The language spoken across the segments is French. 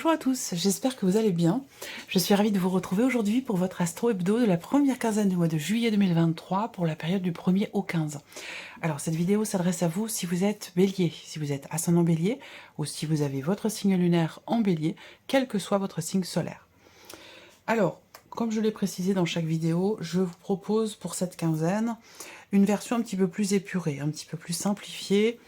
Bonjour à tous, j'espère que vous allez bien. Je suis ravie de vous retrouver aujourd'hui pour votre Astro Hebdo de la première quinzaine du mois de juillet 2023 pour la période du 1er au 15. Alors cette vidéo s'adresse à vous si vous êtes bélier, si vous êtes ascendant bélier ou si vous avez votre signe lunaire en bélier, quel que soit votre signe solaire. Alors, comme je l'ai précisé dans chaque vidéo, je vous propose pour cette quinzaine une version un petit peu plus épurée, un petit peu plus simplifiée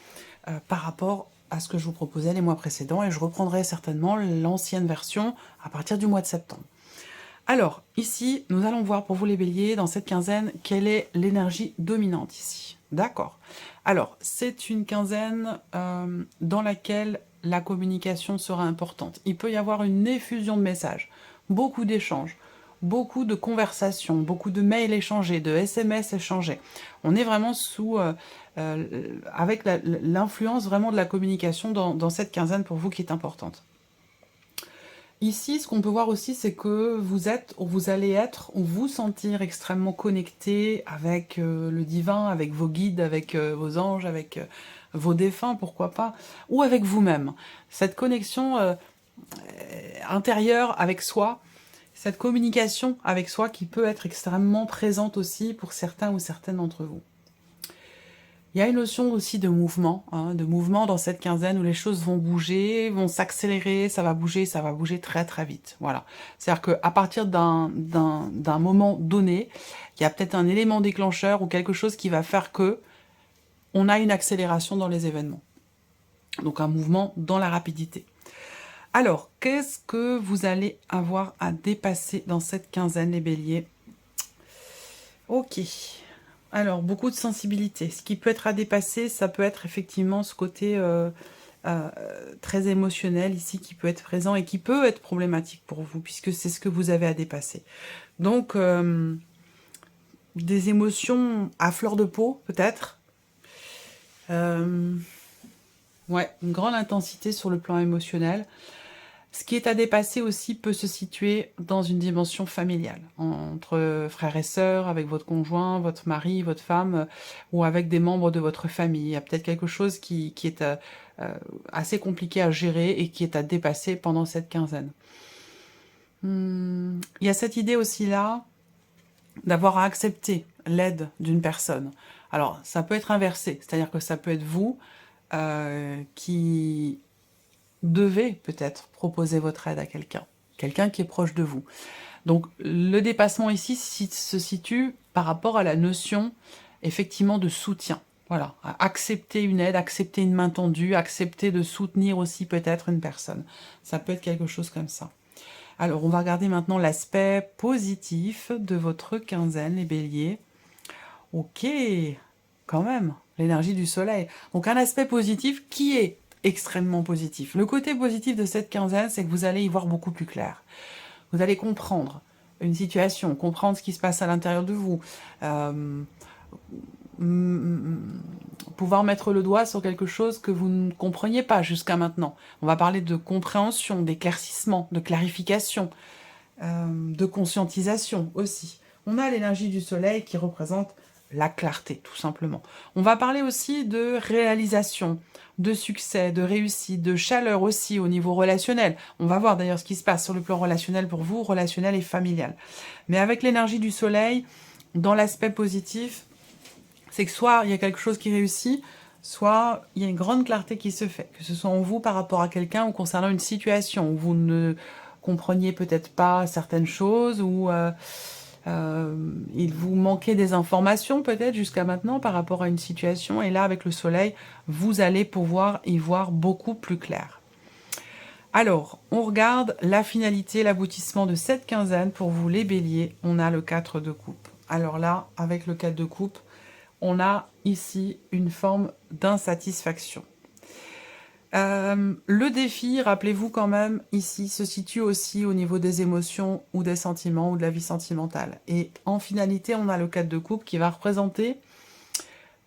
par rapport à ce que je vous proposais les mois précédents, et je reprendrai certainement l'ancienne version à partir du mois de septembre. Alors, ici, nous allons voir pour vous les béliers, dans cette quinzaine, quelle est l'énergie dominante ici. D'accord. Alors, c'est une quinzaine dans laquelle la communication sera importante. Il peut y avoir une effusion de messages, beaucoup d'échanges, beaucoup de conversations, beaucoup de mails échangés, de SMS échangés. On est vraiment avec l'influence vraiment de la communication dans cette quinzaine pour vous qui est importante. Ici, ce qu'on peut voir aussi, c'est que vous allez être ou vous sentir extrêmement connecté avec le divin, avec vos guides, avec vos anges, avec vos défunts, pourquoi pas, ou avec vous-même. Cette connexion intérieure avec soi, cette communication avec soi qui peut être extrêmement présente aussi pour certains ou certaines d'entre vous. Il y a une notion aussi de mouvement dans cette quinzaine où les choses vont bouger, vont s'accélérer, ça va bouger très très vite. Voilà. C'est-à-dire qu'à partir d'un moment donné, il y a peut-être un élément déclencheur ou quelque chose qui va faire que on a une accélération dans les événements. Donc un mouvement dans la rapidité. Alors, qu'est-ce que vous allez avoir à dépasser dans cette quinzaine, les béliers? Ok. Alors, beaucoup de sensibilité. Ce qui peut être à dépasser, ça peut être effectivement ce côté très émotionnel ici qui peut être présent et qui peut être problématique pour vous, puisque c'est ce que vous avez à dépasser. Donc, des émotions à fleur de peau, peut-être. Ouais, une grande intensité sur le plan émotionnel. Ce qui est à dépasser aussi peut se situer dans une dimension familiale, entre frères et sœurs, avec votre conjoint, votre mari, votre femme, ou avec des membres de votre famille. Il y a peut-être quelque chose qui est assez compliqué à gérer et qui est à dépasser pendant cette quinzaine. Il y a cette idée aussi là d'avoir à accepter l'aide d'une personne. Alors, ça peut être inversé, c'est-à-dire que ça peut être vous qui devez peut-être proposer votre aide à quelqu'un qui est proche de vous. Donc le dépassement ici se situe par rapport à la notion effectivement de soutien. Voilà, accepter une aide, accepter une main tendue, accepter de soutenir aussi peut-être une personne. Ça peut être quelque chose comme ça. Alors on va regarder maintenant l'aspect positif de votre quinzaine, les béliers. Ok, quand même, l'énergie du soleil. Donc un aspect positif qui est extrêmement positif. Le côté positif de cette quinzaine, c'est que vous allez y voir beaucoup plus clair. Vous allez comprendre une situation, comprendre ce qui se passe à l'intérieur de vous, pouvoir mettre le doigt sur quelque chose que vous ne compreniez pas jusqu'à maintenant. On va parler de compréhension, d'éclaircissement, de clarification, de conscientisation aussi. On a l'énergie du soleil qui représente la clarté, tout simplement. On va parler aussi de réalisation, de succès, de réussite, de chaleur aussi au niveau relationnel. On va voir d'ailleurs ce qui se passe sur le plan relationnel pour vous, relationnel et familial. Mais avec l'énergie du soleil, dans l'aspect positif, c'est que soit il y a quelque chose qui réussit, soit il y a une grande clarté qui se fait, que ce soit en vous par rapport à quelqu'un ou concernant une situation où vous ne compreniez peut-être pas certaines choses ou il vous manquait des informations peut-être jusqu'à maintenant par rapport à une situation, et là avec le soleil, vous allez pouvoir y voir beaucoup plus clair. Alors, on regarde la finalité, l'aboutissement de cette quinzaine pour vous les béliers. On a le 4 de coupe. Alors là, avec le 4 de coupe, on a ici une forme d'insatisfaction. Le défi, rappelez-vous quand même, ici, se situe aussi au niveau des émotions ou des sentiments ou de la vie sentimentale. Et en finalité, on a le 4 de coupe qui va représenter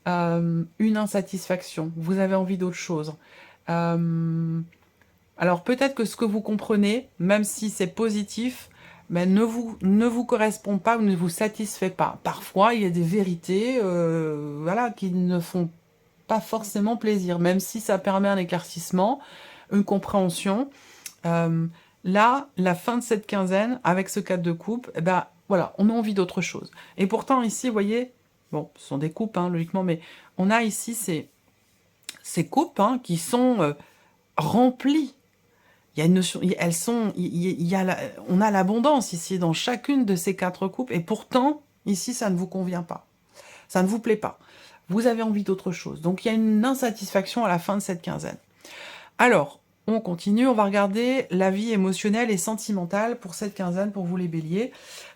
une insatisfaction. Vous avez envie d'autre chose. Alors peut-être que ce que vous comprenez, même si c'est positif, mais ne vous correspond pas ou ne vous satisfait pas. Parfois, il y a des vérités voilà, qui ne font pas forcément plaisir, même si ça permet un éclaircissement, une compréhension. Là, la fin de cette quinzaine, avec ce 4 de coupe, eh ben, voilà, on a envie d'autre chose. Et pourtant, ici, vous voyez, bon, ce sont des coupes, hein, logiquement, mais on a ici ces coupes hein, qui sont remplies. Il y a une notion, elles sont, il y a on a l'abondance ici dans chacune de ces 4 coupes, et pourtant, ici, ça ne vous convient pas. Ça ne vous plaît pas. Vous avez envie d'autre chose. Donc, il y a une insatisfaction à la fin de cette quinzaine. Alors, on continue, on va regarder la vie émotionnelle et sentimentale pour cette quinzaine, pour vous les béliers.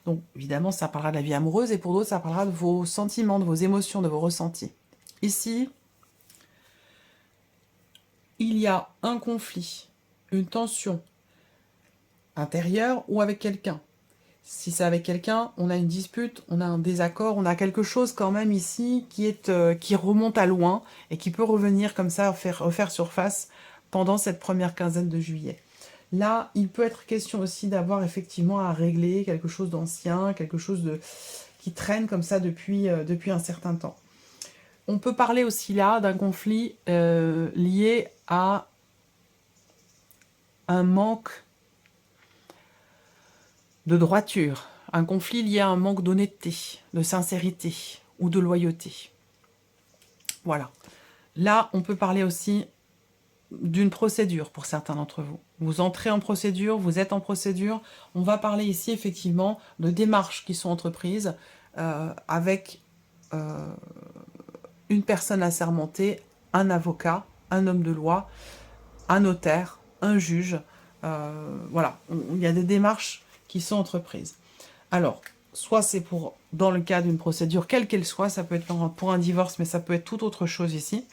Donc, évidemment, ça parlera de la vie amoureuse, et pour d'autres, ça parlera de vos sentiments, de vos émotions, de vos ressentis. Ici, il y a un conflit, une tension intérieure ou avec quelqu'un. Si c'est avec quelqu'un, on a une dispute, on a un désaccord, on a quelque chose quand même ici qui remonte à loin et qui peut revenir comme ça, refaire surface pendant cette première quinzaine de juillet. Là, il peut être question aussi d'avoir effectivement à régler quelque chose d'ancien, quelque chose qui traîne comme ça depuis un certain temps. On peut parler aussi là d'un conflit lié à un manque de droiture, un conflit lié à un manque d'honnêteté, de sincérité ou de loyauté. Voilà. Là, on peut parler aussi d'une procédure pour certains d'entre vous. Vous entrez en procédure, vous êtes en procédure. On va parler ici effectivement de démarches qui sont entreprises avec une personne assermentée, un avocat, un homme de loi, un notaire, un juge. Voilà, il y a des démarches qui sont entreprises. Alors, soit c'est dans le cas d'une procédure, quelle qu'elle soit, ça peut être pour un divorce, mais ça peut être toute autre chose ici.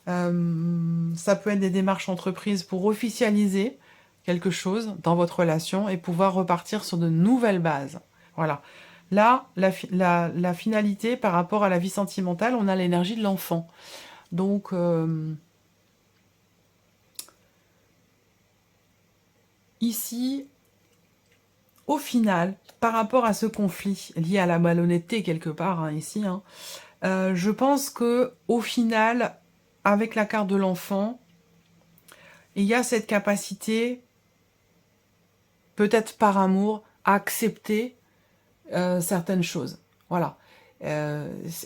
Ça peut être des démarches entreprises pour officialiser quelque chose dans votre relation et pouvoir repartir sur de nouvelles bases. Voilà. Là, la finalité par rapport à la vie sentimentale, on a l'énergie de l'enfant. Donc, ici, au final, par rapport à ce conflit lié à la malhonnêteté quelque part, hein, ici, hein, je pense que au final, avec la carte de l'enfant, il y a cette capacité, peut-être par amour, à accepter certaines choses. Voilà.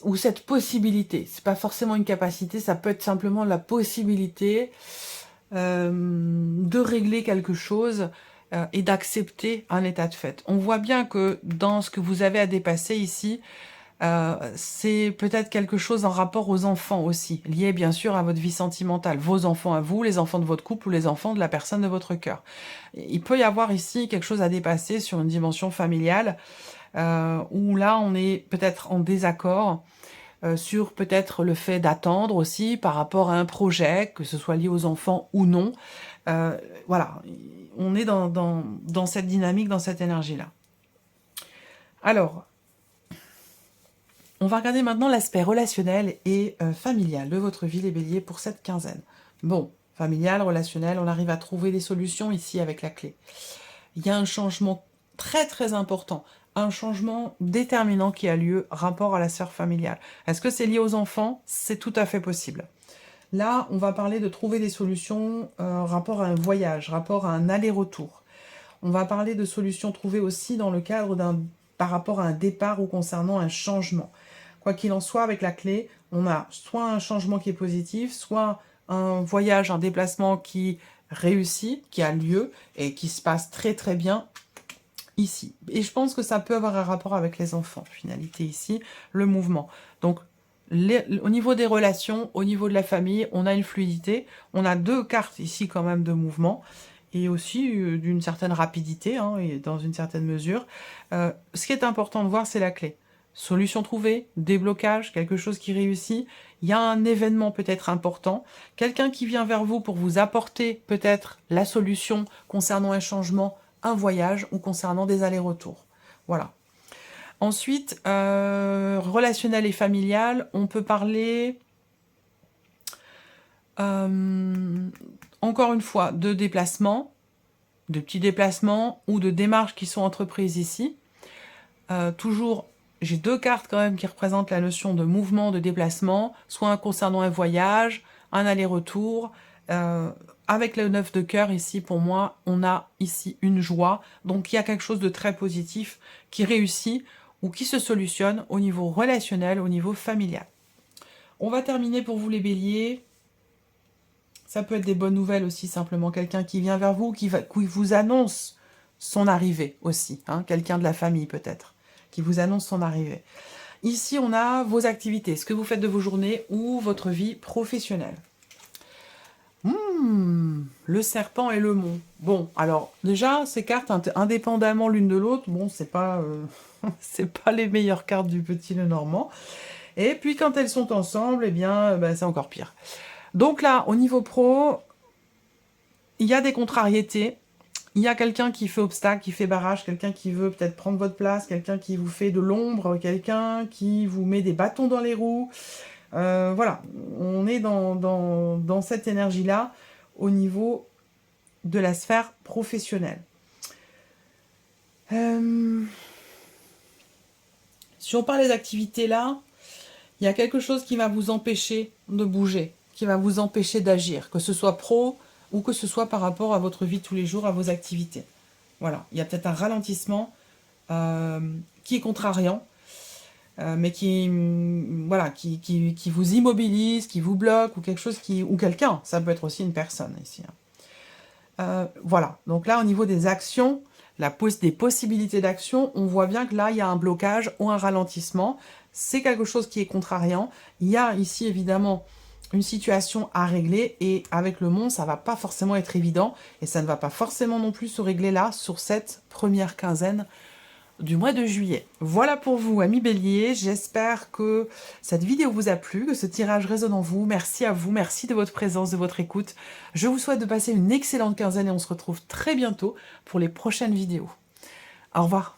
Ou cette possibilité. C'est pas forcément une capacité, ça peut être simplement la possibilité de régler quelque chose et d'accepter un état de fait. On voit bien que dans ce que vous avez à dépasser ici, c'est peut-être quelque chose en rapport aux enfants aussi, lié bien sûr à votre vie sentimentale, vos enfants à vous, les enfants de votre couple ou les enfants de la personne de votre cœur. Il peut y avoir ici quelque chose à dépasser sur une dimension familiale, où là on est peut-être en désaccord, sur peut-être le fait d'attendre aussi par rapport à un projet, que ce soit lié aux enfants ou non. Voilà, on est dans cette dynamique, dans cette énergie-là. Alors, on va regarder maintenant l'aspect relationnel et familial de votre vie, les béliers, pour cette quinzaine. Bon, familial, relationnel, on arrive à trouver des solutions ici avec la clé. Il y a un changement très très important, un changement déterminant qui a lieu rapport à la sphère familiale. Est-ce que c'est lié aux enfants? C'est tout à fait possible. Là, on va parler de trouver des solutions rapport à un voyage, rapport à un aller-retour. On va parler de solutions trouvées aussi dans le cadre par rapport à un départ ou concernant un changement. Quoi qu'il en soit, avec la clé, on a soit un changement qui est positif, soit un voyage, un déplacement qui réussit, qui a lieu et qui se passe très très bien ici. Et je pense que ça peut avoir un rapport avec les enfants, finalité ici, le mouvement. Donc, au niveau des relations, au niveau de la famille, on a une fluidité. On a 2 cartes ici quand même de mouvement et aussi d'une certaine rapidité, hein, et dans une certaine mesure. Ce qui est important de voir, c'est la clé. Solution trouvée, déblocage, quelque chose qui réussit. Il y a un événement peut-être important, quelqu'un qui vient vers vous pour vous apporter peut-être la solution concernant un changement, un voyage ou concernant des allers-retours. Voilà. Ensuite, relationnel et familial, on peut parler, encore une fois, de déplacements, de petits déplacements ou de démarches qui sont entreprises ici. Toujours, j'ai 2 cartes quand même qui représentent la notion de mouvement, de déplacement, soit concernant un voyage, un aller-retour, à avec le 9 de cœur ici, pour moi, on a ici une joie. Donc, il y a quelque chose de très positif qui réussit ou qui se solutionne au niveau relationnel, au niveau familial. On va terminer pour vous les béliers. Ça peut être des bonnes nouvelles aussi, simplement quelqu'un qui vient vers vous, qui vous annonce son arrivée aussi. Hein, quelqu'un de la famille peut-être, qui vous annonce son arrivée. Ici, on a vos activités, ce que vous faites de vos journées ou votre vie professionnelle. Le serpent et le mont. Bon, alors, déjà, ces cartes, indépendamment l'une de l'autre, bon, c'est pas, c'est pas les meilleures cartes du petit Lenormand. Et puis, quand elles sont ensemble, eh bien, c'est encore pire. Donc là, au niveau pro, il y a des contrariétés. Il y a quelqu'un qui fait obstacle, qui fait barrage, quelqu'un qui veut peut-être prendre votre place, quelqu'un qui vous fait de l'ombre, quelqu'un qui vous met des bâtons dans les roues. Voilà, on est dans cette énergie-là au niveau de la sphère professionnelle. Si on parle des activités là, il y a quelque chose qui va vous empêcher de bouger, qui va vous empêcher d'agir, que ce soit pro ou que ce soit par rapport à votre vie de tous les jours, à vos activités. Voilà, il y a peut-être un ralentissement qui est contrariant, mais qui vous immobilise, qui vous bloque, ou quelque chose ou quelqu'un, ça peut être aussi une personne ici. Voilà, donc là au niveau des actions, des possibilités d'action, on voit bien que là il y a un blocage ou un ralentissement, c'est quelque chose qui est contrariant. Il y a ici évidemment une situation à régler, et avec le monde, ça va pas forcément être évident, et ça ne va pas forcément non plus se régler là, sur cette première quinzaine du mois de juillet. Voilà pour vous, amis béliers, j'espère que cette vidéo vous a plu, que ce tirage résonne en vous. Merci à vous, merci de votre présence, de votre écoute. Je vous souhaite de passer une excellente quinzaine, et on se retrouve très bientôt pour les prochaines vidéos. Au revoir.